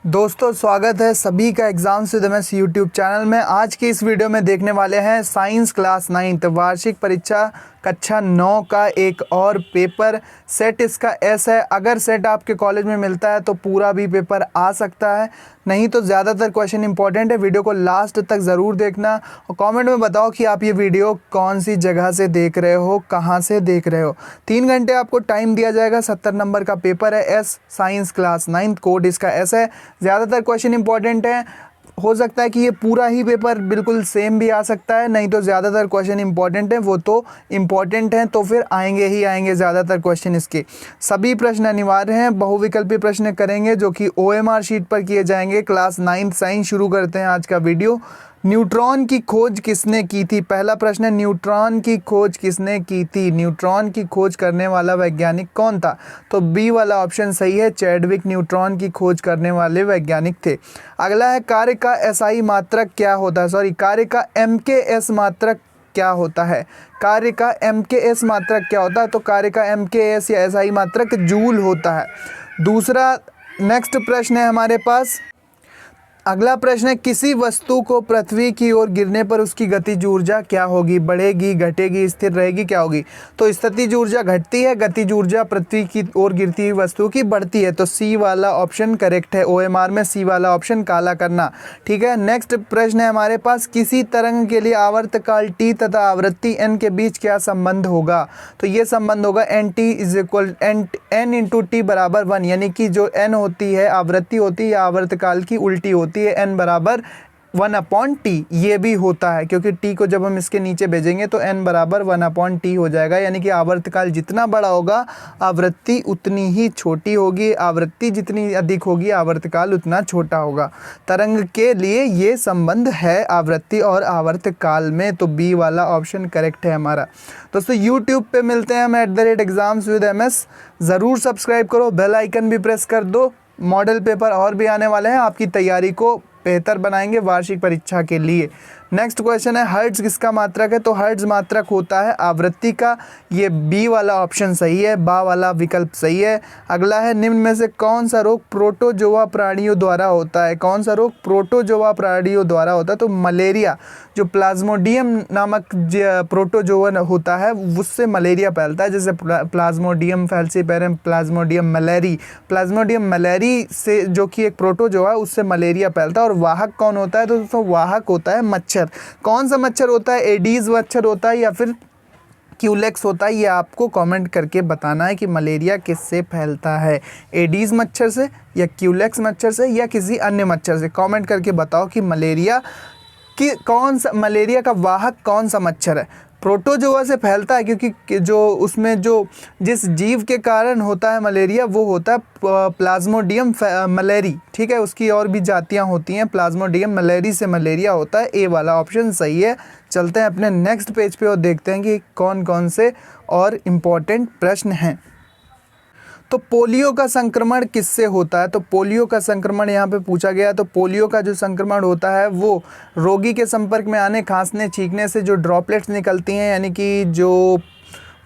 दोस्तों स्वागत है सभी का exams with MS YouTube channel में। आज की इस वीडियो में देखने वाले हैं साइंस क्लास 9th वार्षिक परीक्षा कक्षा 9 का एक और पेपर। सेट इसका एस है। अगर सेट आपके कॉलेज में मिलता है तो पूरा भी पेपर आ सकता है, नहीं तो ज़्यादातर क्वेश्चन इंपॉर्टेंट है। वीडियो को लास्ट तक ज़रूर देखना और कमेंट में बताओ कि आप ये वीडियो कौन सी जगह से देख रहे हो, कहाँ से देख रहे हो। 3 घंटे आपको टाइम दिया जाएगा। 70 नंबर का पेपर है। S science class 9th code इसका एस है। ज़्यादातर क्वेश्चन इंपॉर्टेंट है। हो सकता है कि ये पूरा ही पेपर बिल्कुल सेम भी आ सकता है, नहीं तो ज़्यादातर क्वेश्चन इंपॉर्टेंट है, वो तो इंपॉर्टेंट हैं तो फिर आएंगे ही आएंगे ज़्यादातर क्वेश्चन इसके। सभी प्रश्न अनिवार्य हैं। बहुविकल्पी प्रश्न करेंगे जो कि OMR शीट पर किए जाएंगे। क्लास 9th साइंस शुरू करते हैं आज का वीडियो। न्यूट्रॉन की खोज किसने की थी? पहला प्रश्न है, न्यूट्रॉन की खोज किसने की थी? न्यूट्रॉन की खोज करने वाला वैज्ञानिक कौन था? तो बी वाला ऑप्शन सही है। चैडविक न्यूट्रॉन की खोज करने वाले वैज्ञानिक थे। अगला है, कार्य का SI मात्रक क्या होता है? कार्य का MKS मात्रक क्या होता है? कार्य का MKS मात्रक क्या होता है? तो कार्य का MKS या SI मात्रक जूल होता है। दूसरा नेक्स्ट प्रश्न है हमारे पास। अगला प्रश्न है, किसी वस्तु को पृथ्वी की ओर गिरने पर उसकी गतिज ऊर्जा क्या होगी? बढ़ेगी, घटेगी, स्थिर रहेगी, क्या होगी? तो स्थितिज ऊर्जा घटती है, गतिज ऊर्जा पृथ्वी की ओर गिरती हुई वस्तु की बढ़ती है। तो सी वाला ऑप्शन करेक्ट है। OMR में सी वाला ऑप्शन काला करना। ठीक है। नेक्स्ट प्रश्न है हमारे पास, किसी तरंग के लिए आवर्तकाल T तथा आवृत्ति n के बीच क्या संबंध होगा? तो ये संबंध होगा NT is equal n into T बराबर 1, यानी कि जो n होती है आवृत्ति होती है या आवर्तकाल की उल्टी होती है, n बराबर 1/t। ये भी होता है क्योंकि t को जब हम इसके नीचे भेजेंगे तो n बराबर 1/t हो जाएगा, यानी कि आवर्तकाल जितना बड़ा होगा आवृत्ति उतनी ही छोटी होगी। आवृत्ति जितनी अधिक होगी आवर्तकाल उतना छोटा होगा। तरंग के लिए ये संबंध है आवृत्ति और आवर्तकाल में। तो बी वाला ऑप्शन करेक्ट है हमारा। दोस्तों यूट्यूब पे मिलते हैं हम @exams_with-ms। ज़रूर सब्सक्राइब करो, बेल आइकन भी प्रेस कर दो। मॉडल पेपर और भी आने वाले हैं, आपकी तैयारी को बेहतर बनाएंगे वार्षिक परीक्षा के लिए। नेक्स्ट क्वेश्चन है, हर्ट्ज किसका मात्रक है? तो हर्ट्ज मात्रक होता है आवृत्ति का। ये बी वाला ऑप्शन सही है, बा वाला विकल्प सही है। अगला है, निम्न में से कौन सा रोग प्रोटोजोआ प्राणियों द्वारा होता है? कौन सा रोग प्रोटोजोआ प्राणियों द्वारा होता है? तो मलेरिया। जो प्लाज्मोडियम नामक प्रोटोजोआ होता है उससे मलेरिया फैलता है, जैसे Plasmodium falciparum, Plasmodium malariae. Plasmodium malariae से जो कि एक प्रोटोजोआ है उससे मलेरिया फैलता है। और वाहक कौन होता है? तो दोस्तों वाहक होता है मच्छर। कौन सा मच्छर होता है? एडीज मच्छर होता है या फिर क्यूलेक्स होता है? ये आपको कमेंट करके बताना है कि मलेरिया किससे फैलता है, एडीज मच्छर से या क्यूलेक्स मच्छर से या किसी अन्य मच्छर से। कमेंट करके बताओ कि मलेरिया का वाहक कौन सा मच्छर है। प्रोटोजोआ से फैलता है क्योंकि जो उसमें जो जिस जीव के कारण होता है मलेरिया वो होता है प्लाज्मोडियम मलेरी। ठीक है, उसकी और भी जातियां होती हैं। प्लाज्मोडियम मलेरी से मलेरिया होता है। ए वाला ऑप्शन सही है। चलते हैं अपने नेक्स्ट पेज पे और देखते हैं कि कौन कौन से और इम्पोर्टेंट प्रश्न हैं। तो पोलियो का संक्रमण किससे होता है? तो पोलियो का संक्रमण यहाँ पे पूछा गया। तो पोलियो का जो संक्रमण होता है वो रोगी के संपर्क में आने, खांसने, छींकने से जो ड्रॉपलेट्स निकलती हैं, यानी कि जो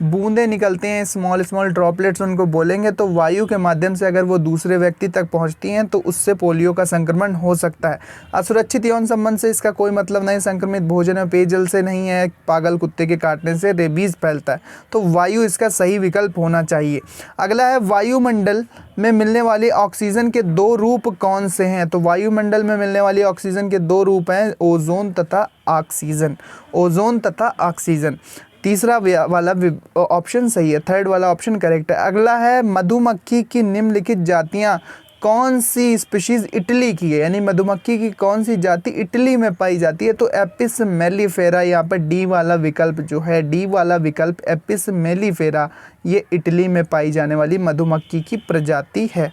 बूंदें निकलती हैं, स्मॉल ड्रॉपलेट्स उनको बोलेंगे, तो वायु के माध्यम से अगर वो दूसरे व्यक्ति तक पहुंचती हैं तो उससे पोलियो का संक्रमण हो सकता है। असुरक्षित यौन संबंध से इसका कोई मतलब नहीं। संक्रमित भोजन में पेयजल से नहीं है। पागल कुत्ते के काटने से रेबीज फैलता है। तो वायु इसका सही विकल्प होना चाहिए। अगला है, वायुमंडल में मिलने वाली ऑक्सीजन के 2 रूप कौन से हैं? तो वायुमंडल में मिलने वाली ऑक्सीजन के 2 रूप हैं, ओजोन तथा ऑक्सीजन। ओजोन तथा ऑक्सीजन। तीसरा वाला ऑप्शन सही है, थर्ड वाला ऑप्शन करेक्ट है। अगला है, मधुमक्खी की निम्नलिखित जातियां कौन सी स्पीशीज इटली की है? यानी मधुमक्खी की कौन सी जाति इटली में पाई जाती है? तो एपिस मेलिफेरा। यहाँ पर डी वाला विकल्प जो है, डी वाला विकल्प एपिस मेलिफेरा, ये इटली में पाई जाने वाली मधुमक्खी की प्रजाति है,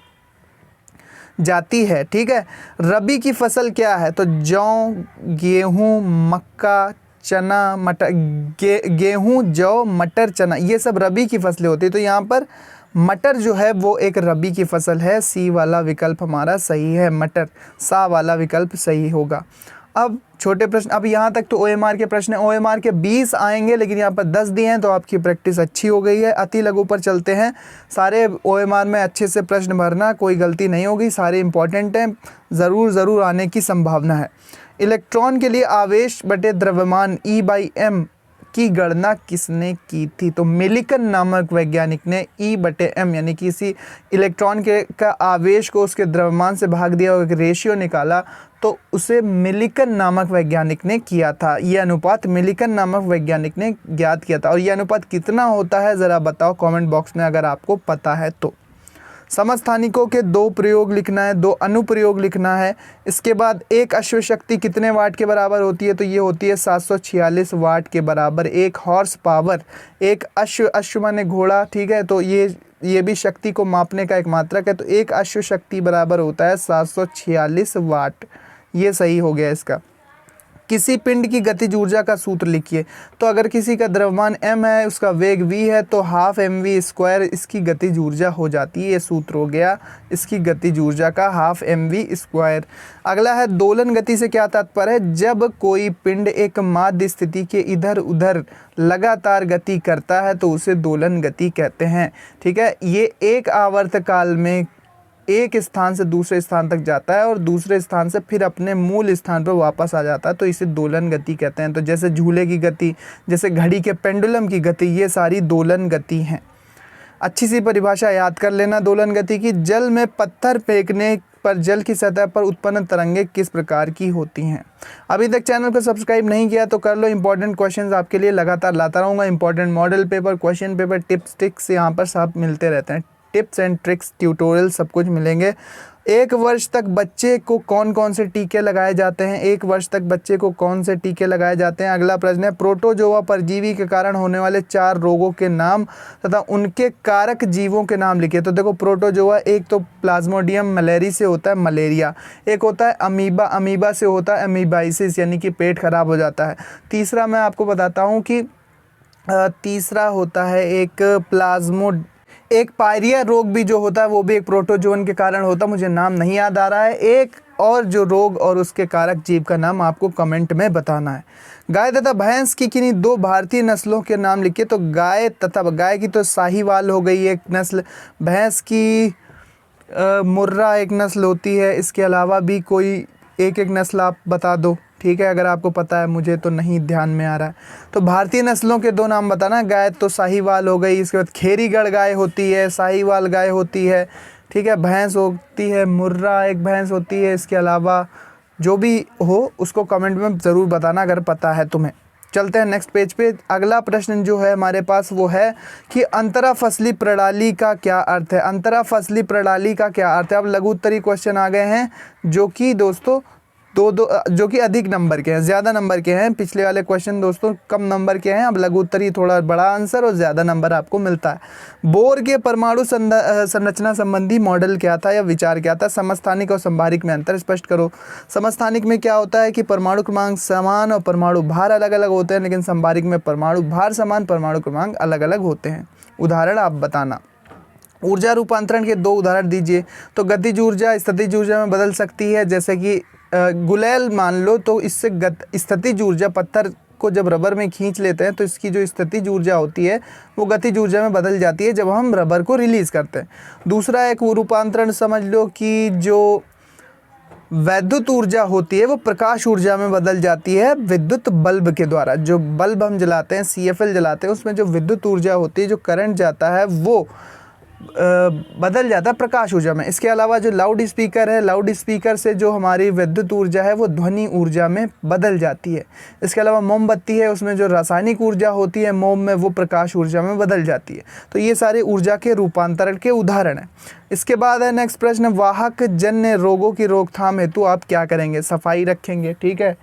जाति है। ठीक है। रबी की फसल क्या है? तो जौ, गेहूँ, मक्का, चना, मटर, गेहूँ, जौ, मटर, चना, ये सब रबी की फसलें होती है। तो यहाँ पर मटर जो है वो एक रबी की फसल है। सी वाला विकल्प हमारा सही है, मटर। सा वाला विकल्प सही होगा। अब छोटे प्रश्न, अब यहाँ तक तो OMR के प्रश्न, OMR के 20 आएंगे, लेकिन यहाँ पर 10 दिए हैं, तो आपकी प्रैक्टिस अच्छी हो गई है। अति लघु पर चलते हैं। सारे OMR में अच्छे से प्रश्न भरना, कोई गलती नहीं होगी, सारे इंपॉर्टेंट हैं, ज़रूर आने की संभावना है। इलेक्ट्रॉन के लिए आवेश बटे द्रव्यमान E/m की गणना किसने की थी? तो मिलिकन नामक वैज्ञानिक ने E/m यानी किसी इलेक्ट्रॉन का आवेश को उसके द्रव्यमान से भाग दिया और एक रेशियो निकाला, तो उसे मिलिकन नामक वैज्ञानिक ने किया था। यह अनुपात मिलिकन नामक वैज्ञानिक ने ज्ञात किया था। और यह अनुपात कितना होता है ज़रा बताओ कमेंट बॉक्स में अगर आपको पता है तो। समस्थानिकों के 2 प्रयोग लिखना है, 2 अनुप्रयोग लिखना है। इसके बाद एक अश्व शक्ति कितने वाट के बराबर होती है? तो ये होती है 746 वाट के बराबर। एक हॉर्स पावर, एक अश्व माने घोड़ा, ठीक है, तो ये भी शक्ति को मापने का एक मात्रक है। तो एक अश्व शक्ति बराबर होता है 746 वाट। ये सही हो गया इसका। किसी पिंड की गतिज ऊर्जा का सूत्र लिखिए। तो अगर किसी का द्रव्यमान m है, उसका वेग v है, तो ½ mv² इसकी गतिज ऊर्जा हो जाती है। ये सूत्र हो गया इसकी गतिज ऊर्जा का, ½ mv²। अगला है दोलन गति से क्या तात्पर्य है? जब कोई पिंड एक माध्य स्थिति के इधर उधर लगातार गति करता है तो उसे दोलन गति कहते हैं। ठीक है, ये एक आवर्त काल में एक स्थान से दूसरे स्थान तक जाता है और दूसरे स्थान से फिर अपने मूल स्थान पर वापस आ जाता है, तो इसे दोलन गति कहते हैं। तो जैसे झूले की गति, जैसे घड़ी के पेंडुलम की गति, ये सारी दोलन गति हैं। अच्छी सी परिभाषा याद कर लेना दोलन गति की। जल में पत्थर फेंकने पर जल की सतह पर उत्पन्न तरंगे किस प्रकार की होती हैं? अभी तक चैनल को सब्सक्राइब नहीं किया तो कर लो। इंपॉर्टेंट क्वेश्चंस आपके लिए लगातार लाता रहूँगा। Important model paper, question paper, tips tricks यहाँ पर सब मिलते रहते हैं। टिप्स एंड ट्रिक्स, ट्यूटोरियल सब कुछ मिलेंगे। 1 वर्ष तक बच्चे को कौन कौन से टीके लगाए जाते हैं? 1 वर्ष तक बच्चे को कौन से टीके लगाए जाते हैं? अगला प्रश्न है प्रोटोजोआ परजीवी के कारण होने वाले 4 रोगों के नाम तथा उनके कारक जीवों के नाम लिखिए। तो देखो प्रोटोजोआ, एक तो प्लाज्मोडियम मलेरी से होता है मलेरिया, एक होता है अमीबा, अमीबा से होता है अमीबाइसिस यानी कि पेट खराब हो जाता है। तीसरा मैं आपको बताता हूँ कि तीसरा होता है एक पायरिया रोग भी जो होता है वो भी एक प्रोटोजोन के कारण होता है, मुझे नाम नहीं याद आ रहा है। एक और जो रोग और उसके कारक जीव का नाम आपको कमेंट में बताना है। गाय तथा भैंस की किन्हीं 2 भारतीय नस्लों के नाम लिखिए। तो गाय की तो साहीवाल हो गई एक नस्ल, भैंस की मुर्रा एक नस्ल होती है। इसके अलावा भी कोई एक नस्ल आप बता दो, ठीक है, अगर आपको पता है, मुझे तो नहीं ध्यान में आ रहा है। तो भारतीय नस्लों के 2 नाम बताना। गाय तो साहीवाल हो गई, इसके बाद खेरीगढ़ गाय होती है, साहीवाल गाय होती है, ठीक है, भैंस होती है मुर्रा एक भैंस होती है। इसके अलावा जो भी हो उसको कमेंट में ज़रूर बताना अगर पता है तुम्हें। चलते हैं नेक्स्ट पेज पे। अगला प्रश्न जो है हमारे पास वो है कि अंतरा फसली प्रणाली का क्या अर्थ है? अंतरा फसली प्रणाली का क्या अर्थ है? अब लघु उत्तरीय क्वेश्चन आ गए हैं जो कि दोस्तों जो कि अधिक नंबर के हैं, ज़्यादा नंबर के हैं। पिछले वाले क्वेश्चन दोस्तों कम नंबर के हैं, अब लघु उत्तरीय थोड़ा बड़ा आंसर और ज़्यादा नंबर आपको मिलता है। बोर के परमाणु संरचना संबंधी मॉडल क्या था या विचार क्या था? समस्थानिक और संभारिक में अंतर स्पष्ट करो। समस्थानिक में क्या होता है कि परमाणु क्रमांक समान और परमाणु भार अलग अलग होते हैं, लेकिन संभारिक में परमाणु भार समान, परमाणु क्रमांक अलग अलग होते हैं। उदाहरण आप बताना। ऊर्जा रूपांतरण के 2 उदाहरण दीजिए। तो गतिज ऊर्जा स्थितिज ऊर्जा में बदल सकती है, जैसे कि गुलेल मान लो, तो इससे स्थितिज ऊर्जा, पत्थर को जब रबर में खींच लेते हैं तो इसकी जो स्थितिज ऊर्जा होती है वो गतिज ऊर्जा में बदल जाती है जब हम रबर को रिलीज़ करते हैं। दूसरा एक रूपांतरण समझ लो कि जो वैद्युत ऊर्जा होती है वो प्रकाश ऊर्जा में बदल जाती है विद्युत बल्ब के द्वारा। जो बल्ब हम जलाते हैं, CFL जलाते हैं, उसमें जो विद्युत ऊर्जा होती है, जो करंट जाता है, वो बदल जाता है प्रकाश ऊर्जा में। इसके अलावा जो लाउड स्पीकर है, लाउड स्पीकर से जो हमारी विद्युत ऊर्जा है वो ध्वनि ऊर्जा में बदल जाती है। इसके अलावा मोमबत्ती है, उसमें जो रासायनिक ऊर्जा होती है मोम में, वो प्रकाश ऊर्जा में बदल जाती है। तो ये सारे ऊर्जा के रूपांतरण के उदाहरण हैं। इसके बाद है नेक्स्ट प्रश्न, वाहक जन्य रोगों की रोकथाम हेतु आप क्या करेंगे? सफाई रखेंगे, ठीक है,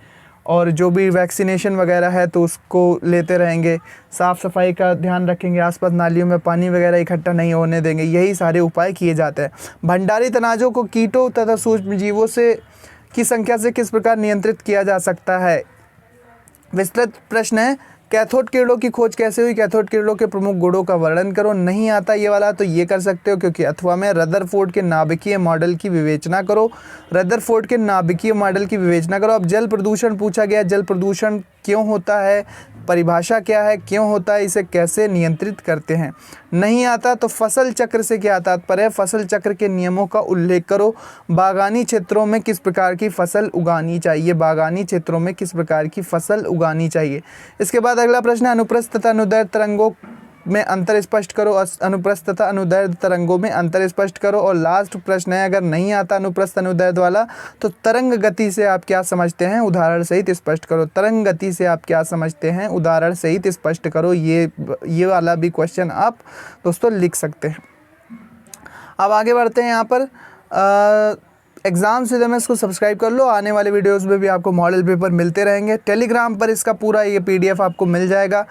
और जो भी वैक्सीनेशन वगैरह है तो उसको लेते रहेंगे, साफ़ सफाई का ध्यान रखेंगे, आसपास नालियों में पानी वगैरह इकट्ठा नहीं होने देंगे। यही सारे उपाय किए जाते हैं। भंडारित अनाजों को कीटों तथा सूक्ष्म जीवों की संख्या से किस प्रकार नियंत्रित किया जा सकता है? विस्तृत प्रश्न है। कैथोड किरणों की खोज कैसे हुई, कैथोड किरणों के प्रमुख गुणों का वर्णन करो। नहीं आता ये वाला तो ये कर सकते हो, क्योंकि अथवा में रदरफोर्ड के नाभिकीय मॉडल की विवेचना करो। रदरफोर्ड के नाभिकीय मॉडल की विवेचना करो। अब जल प्रदूषण पूछा गया, जल प्रदूषण क्यों होता है, परिभाषा क्या है, क्यों होता है, इसे कैसे नियंत्रित करते हैं। नहीं आता तो फसल चक्र से क्या तात्पर्य है, फसल चक्र के नियमों का उल्लेख करो। बागानी क्षेत्रों में किस प्रकार की फसल उगानी चाहिए, बागानी क्षेत्रों में किस प्रकार की फसल उगानी चाहिए। इसके बाद अगला प्रश्न है, अनुप्रस्थ तथा अनुदैर्ध्य तरंगों में अंतर स्पष्ट करो। अनुप्रस्थ तथा अनुदैर्ध्य तरंगों में अंतर स्पष्ट करो। और लास्ट प्रश्न है, अगर नहीं आता अनुप्रस्थ अनुदैर्ध्य वाला तो तरंग गति से आप क्या समझते हैं, उदाहरण सहित स्पष्ट करो। तरंग गति से आप क्या समझते हैं, उदाहरण सहित स्पष्ट करो। ये वाला भी क्वेश्चन आप दोस्तों लिख सकते हैं। अब आगे बढ़ते हैं। यहाँ पर एग्जाम्स विद एमएस को सब्सक्राइब कर लो, आने वाले वीडियोस में भी आपको मॉडल पेपर मिलते रहेंगे। टेलीग्राम पर इसका पूरा ये पीडीएफ आपको मिल जाएगा।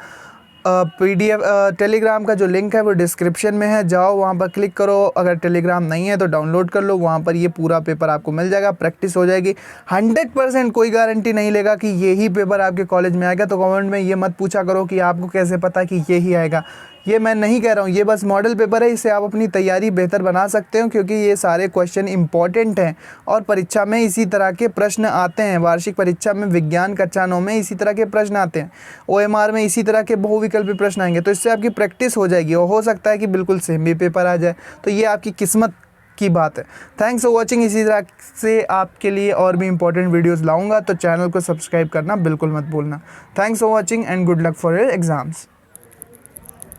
पीडीएफ टेलीग्राम का जो लिंक है वो डिस्क्रिप्शन में है, जाओ वहाँ पर क्लिक करो। अगर टेलीग्राम नहीं है तो डाउनलोड कर लो, वहाँ पर ये पूरा पेपर आपको मिल जाएगा, प्रैक्टिस हो जाएगी। 100% कोई गारंटी नहीं लेगा कि यही पेपर आपके कॉलेज में आएगा, तो कमेंट में ये मत पूछा करो कि आपको कैसे पता कि यही आएगा। ये मैं नहीं कह रहा हूँ, ये बस मॉडल पेपर है, इससे आप अपनी तैयारी बेहतर बना सकते हो, क्योंकि ये सारे क्वेश्चन इंपॉर्टेंट हैं और परीक्षा में इसी तरह के प्रश्न आते हैं। वार्षिक परीक्षा में विज्ञान कक्षा 9 में इसी तरह के प्रश्न आते हैं, ओएमआर में इसी तरह के बहुविकल्पी प्रश्न आएंगे, तो इससे आपकी प्रैक्टिस हो जाएगी और हो सकता है कि बिल्कुल सेम भी पेपर आ जाए, तो ये आपकी किस्मत की बात है। Thanks for watching. इसी तरह से आपके लिए और भी इंपॉर्टेंट वीडियोज़ लाऊंगा, तो चैनल को सब्सक्राइब करना बिल्कुल मत भूलना। Thanks for watching and good luck for your exams.